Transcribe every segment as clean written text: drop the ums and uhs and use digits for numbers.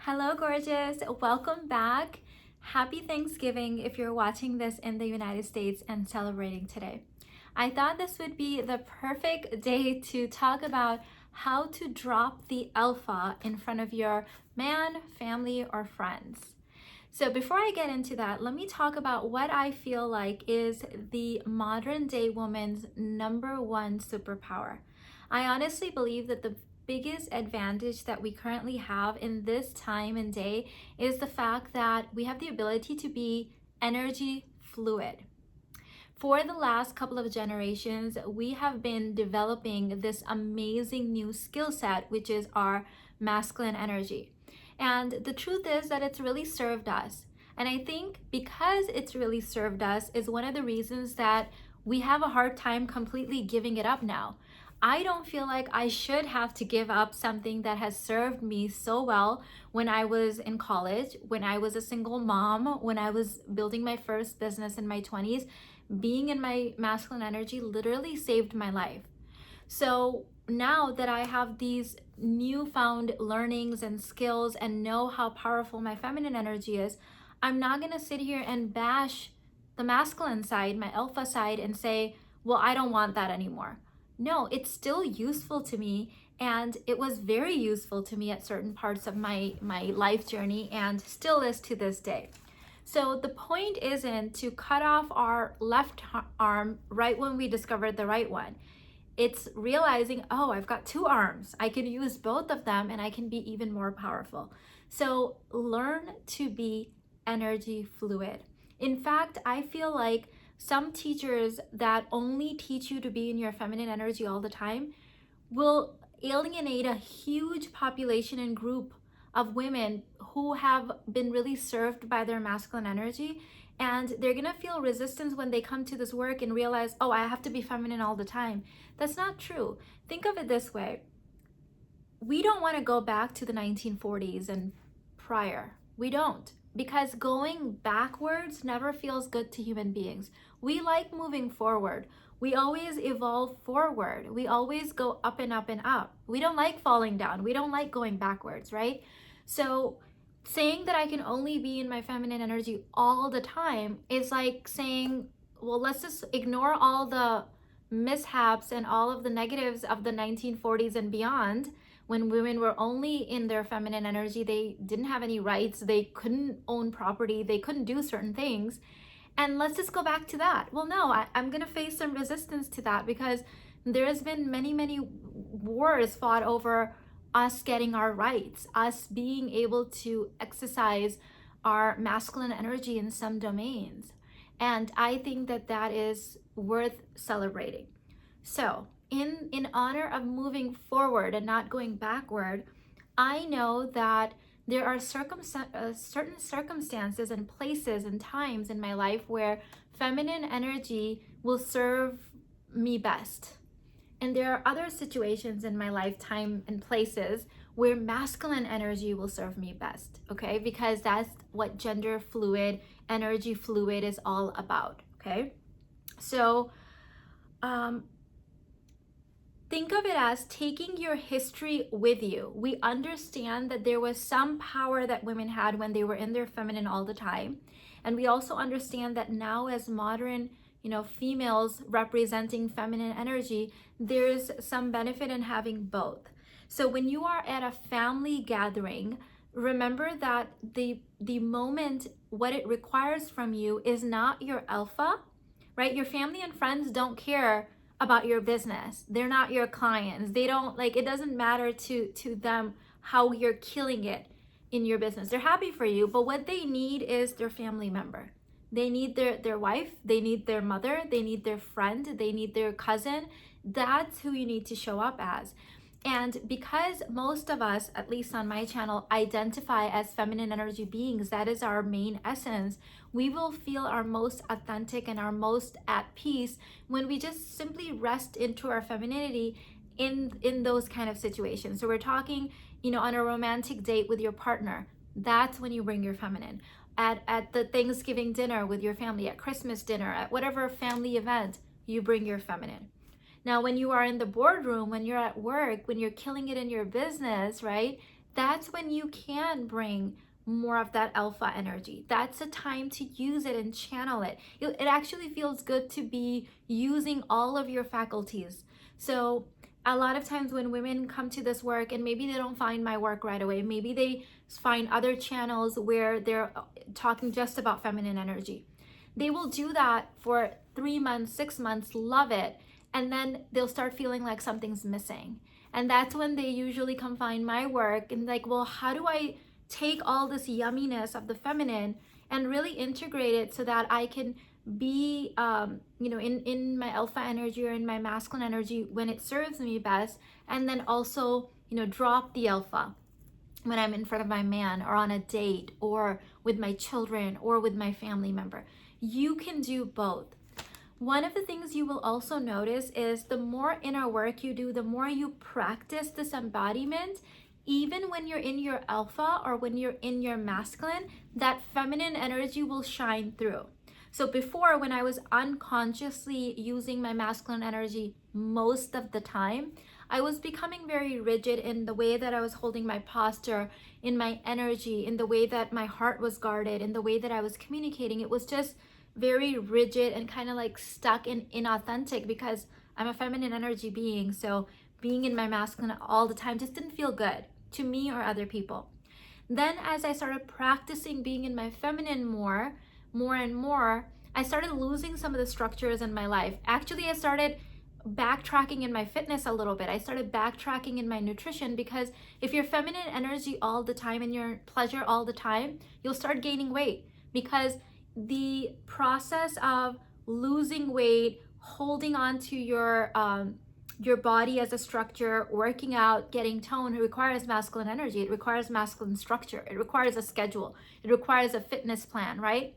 Hello, gorgeous. Welcome back. Happy Thanksgiving if you're watching this in the United States and celebrating today. I thought this would be the perfect day to talk about how to drop the alpha in front of your man, family, or friends. So before I get into that, let me talk about what I feel like is the modern day woman's number one superpower. I honestly believe that the biggest advantage that we currently have in this time and day is the fact that we have the ability to be energy fluid. For the last couple of generations, we have been developing this amazing new skill set, which is our masculine energy. And the truth is that it's really served us. And I think because it's really served us is one of the reasons that we have a hard time completely giving it up now. I don't feel like I should have to give up something that has served me so well when I was in college, when I was a single mom, when I was building my first business in my 20s. Being in my masculine energy literally saved my life. So now that I have these newfound learnings and skills and know how powerful my feminine energy is, I'm not going to sit here and bash the masculine side, my alpha side, and say, well, I don't want that anymore. No, it's still useful to me. And it was very useful to me at certain parts of my life journey and still is to this day. So the point isn't to cut off our left arm right when we discovered the right one. It's realizing, oh, I've got two arms. I can use both of them and I can be even more powerful. So learn to be energy fluid. In fact, I feel like some teachers that only teach you to be in your feminine energy all the time will alienate a huge population and group of women who have been really served by their masculine energy, and they're gonna feel resistance when they come to this work and realize, oh, I have to be feminine all the time. That's not true. Think of it this way. We don't want to go back to the 1940s and prior. We don't, because going backwards never feels good to human beings. We like moving forward. We always evolve forward. We always go up and up and up. We don't like falling down. We don't like going backwards, right? So saying that I can only be in my feminine energy all the time is like saying, well, let's just ignore all the mishaps and all of the negatives of the 1940s and beyond, when women were only in their feminine energy. They didn't have any rights, they couldn't own property, they couldn't do certain things. And let's just go back to that. Well, no, I'm going to face some resistance to that, because there has been many wars fought over us getting our rights, us being able to exercise our masculine energy in some domains. And I think that that is worth celebrating. So in honor of moving forward and not going backward, I know that there are certain circumstances and places and times in my life where feminine energy will serve me best. And there are other situations in my lifetime and places where masculine energy will serve me best, okay? Because that's what gender fluid, energy fluid is all about, okay? So, think of it as taking your history with you. We understand that there was some power that women had when they were in their feminine all the time. And we also understand that now, as modern, females representing feminine energy, there's some benefit in having both. So when you are at a family gathering, remember that the moment, what it requires from you is not your alpha, right? Your family and friends don't care about your business. They're not your clients. They don't, like, it doesn't matter to them how you're killing it in your business. They're happy for you, but what they need is their family member. They need their wife, they need their mother, they need their friend, they need their cousin. That's who you need to show up as. And because most of us, at least on my channel, identify as feminine energy beings, that is our main essence, we will feel our most authentic and our most at peace when we just simply rest into our femininity in those kind of situations. So we're talking, on a romantic date with your partner, that's when you bring your feminine. At the Thanksgiving dinner with your family, at Christmas dinner, at whatever family event, you bring your feminine. Now, when you are in the boardroom, when you're at work, when you're killing it in your business, right? that's when you can bring more of that alpha energy. That's a time to use it and channel it. It actually feels good to be using all of your faculties. So a lot of times when women come to this work and maybe they don't find my work right away, maybe they find other channels where they're talking just about feminine energy. They will do that for 3 months, 6 months, love it, and then they'll start feeling like something's missing. And that's when they usually come find my work and like, well, how do I take all this yumminess of the feminine and really integrate it so that I can be in my alpha energy or in my masculine energy when it serves me best, and then also drop the alpha when I'm in front of my man or on a date or with my children or with my family member. You can do both. One of the things you will also notice is the more inner work you do, the more you practice this embodiment, even when you're in your alpha or when you're in your masculine, that feminine energy will shine through. So before, when I was unconsciously using my masculine energy most of the time, I was becoming very rigid in the way that I was holding my posture, in my energy, in the way that my heart was guarded, in the way that I was communicating. It was just very rigid and kind of like stuck and inauthentic because I'm a feminine energy being. So being in my masculine all the time just didn't feel good to me or other people. Then as I started practicing being in my feminine more and more, I started losing some of the structures in my life. Actually, I started backtracking in my fitness a little bit. I started backtracking in my nutrition, because if you're feminine energy all the time and you're pleasure all the time, you'll start gaining weight, because the process of losing weight, holding on to your body as a structure, working out, getting toned, it requires masculine energy. It requires masculine structure. It requires a schedule. It requires a fitness plan, right?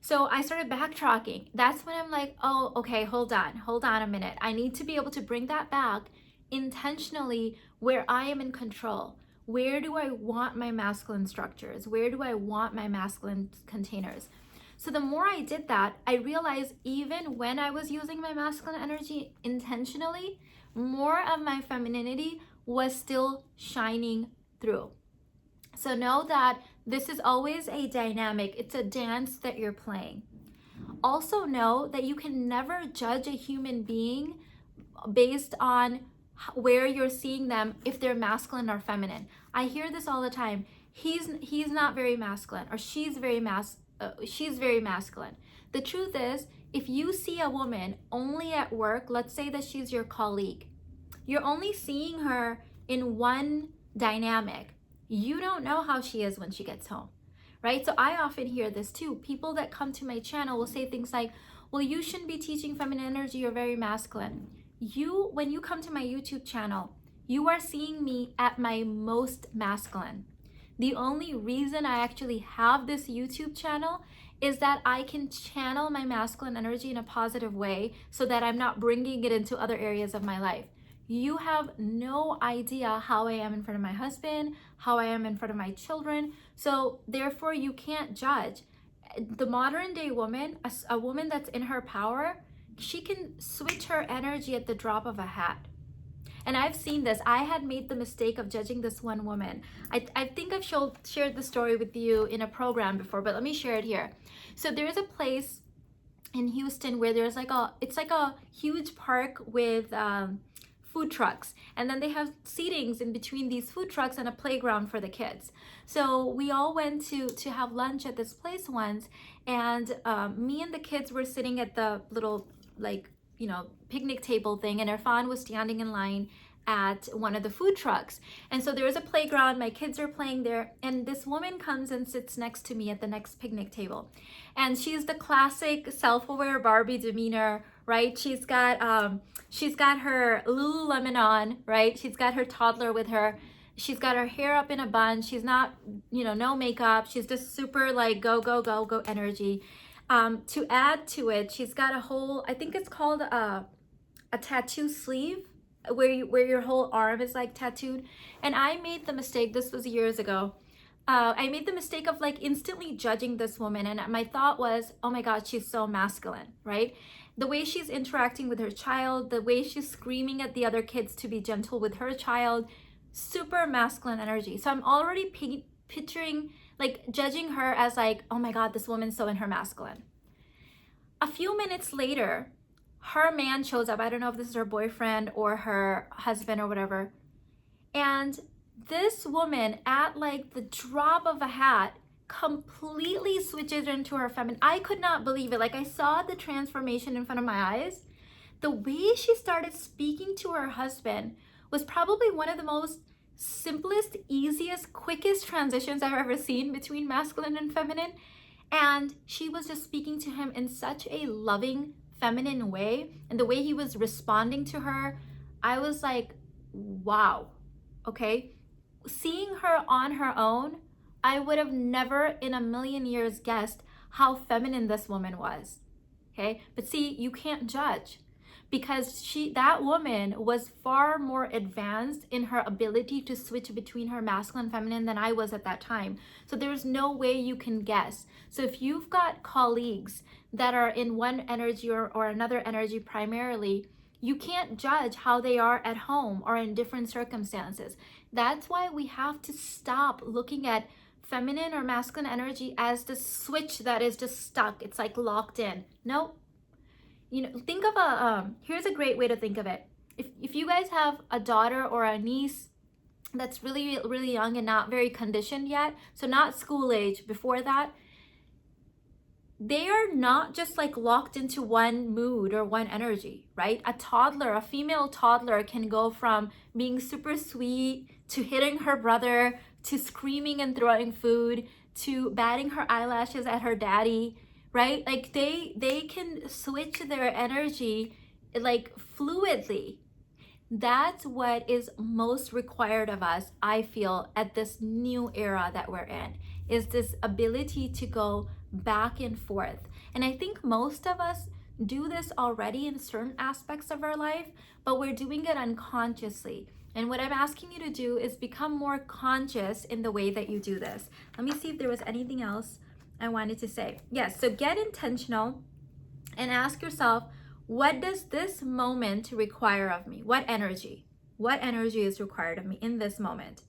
So I started backtracking. That's when I'm like, oh, okay, hold on a minute. I need to be able to bring that back intentionally where I am in control. Where do I want my masculine structures? Where do I want my masculine containers? So the more I did that, I realized even when I was using my masculine energy intentionally, more of my femininity was still shining through. So know that this is always a dynamic. It's a dance that you're playing. Also know that you can never judge a human being based on where you're seeing them, if they're masculine or feminine. I hear this all the time. He's not very masculine, or she's very masculine. The truth is, if you see a woman only at work, let's say that she's your colleague, you're only seeing her in one dynamic. You don't know how she is when she gets home, right? So I often hear this too. People that come to my channel will say things like, well, you shouldn't be teaching feminine energy, you're very masculine. When you come to my YouTube channel, you are seeing me at my most masculine. The only reason I actually have this YouTube channel is that I can channel my masculine energy in a positive way so that I'm not bringing it into other areas of my life. You have no idea how I am in front of my husband, how I am in front of my children. So therefore, you can't judge. The modern day woman, a woman that's in her power, she can switch her energy at the drop of a hat. And I've seen this. I had made the mistake of judging this one woman. I think I've shared the story with you in a program before, but let me share it here. So there's a place in Houston where there's it's like a huge park with food trucks, and then they have seatings in between these food trucks and a playground for the kids. So we all went to have lunch at this place once, and me and the kids were sitting at the little picnic table thing, and Irfan was standing in line at one of the food trucks. And so there's a playground, my kids are playing there, and this woman comes and sits next to me at the next picnic table. And she's the classic self-aware Barbie demeanor, right? She's got her Lululemon on, right? She's got her toddler with her. She's got her hair up in a bun. She's not, no makeup. She's just super like go energy. To add to it, she's got a whole, I think it's called a tattoo sleeve, where your whole arm is like tattooed. And I made the mistake, this was years ago, I made the mistake of like instantly judging this woman, and my thought was, oh my God, she's so masculine, right? The way she's interacting with her child, the way she's screaming at the other kids to be gentle with her child, super masculine energy. So I'm already picturing, like judging her as like, oh my God, this woman's so in her masculine. A few minutes later, her man shows up. I don't know if this is her boyfriend or her husband or whatever. And this woman, at like the drop of a hat, completely switches into her feminine. I could not believe it. Like, I saw the transformation in front of my eyes. The way she started speaking to her husband was probably one of the most simplest, easiest, quickest transitions I've ever seen between masculine and feminine. And she was just speaking to him in such a loving, feminine way. And the way he was responding to her, I was like, wow. Okay. Seeing her on her own, I would have never in a million years guessed how feminine this woman was. Okay. But see, you can't judge, because that woman was far more advanced in her ability to switch between her masculine and feminine than I was at that time. So there's no way you can guess. So if you've got colleagues that are in one energy or another energy primarily, you can't judge how they are at home or in different circumstances. That's why we have to stop looking at feminine or masculine energy as the switch that is just stuck. It's like locked in. No. Think of here's a great way to think of it. If you guys have a daughter or a niece that's really, really young and not very conditioned yet, so not school age, before that, they are not just like locked into one mood or one energy, right? A female toddler can go from being super sweet to hitting her brother to screaming and throwing food to batting her eyelashes at her daddy, right? Like they can switch their energy like fluidly. That's what is most required of us, I feel, at this new era that we're in, is this ability to go back and forth. And I think most of us do this already in certain aspects of our life, but we're doing it unconsciously. And what I'm asking you to do is become more conscious in the way that you do this. Let me see if there was anything else I wanted to say. Yes, so get intentional and ask yourself, what does this moment require of me? What energy? What energy is required of me in this moment?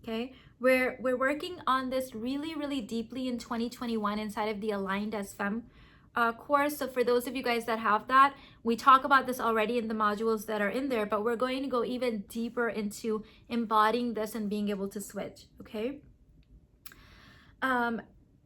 Okay, we're working on this really, really deeply in 2021 inside of the Aligned as Femme course. So for those of you guys that have that, we talk about this already in the modules that are in there, but we're going to go even deeper into embodying this and being able to switch. Okay.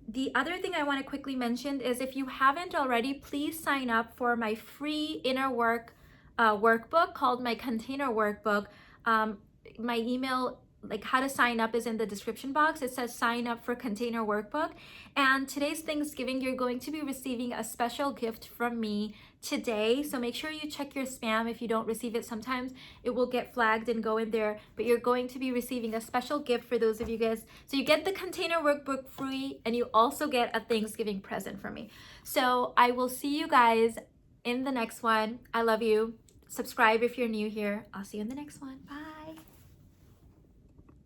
The other thing I want to quickly mention is, if you haven't already, please sign up for my free inner work workbook called my Container Workbook. My email, like how to sign up, is in the description box. It says sign up for Container Workbook. And today's Thanksgiving, you're going to be receiving a special gift from me today. So make sure you check your spam if you don't receive it. Sometimes it will get flagged and go in there, but you're going to be receiving a special gift for those of you guys. So you get the Container Workbook free, and you also get a Thanksgiving present from me. So I will see you guys in the next one. I love you. Subscribe if you're new here. I'll see you in the next one. Bye.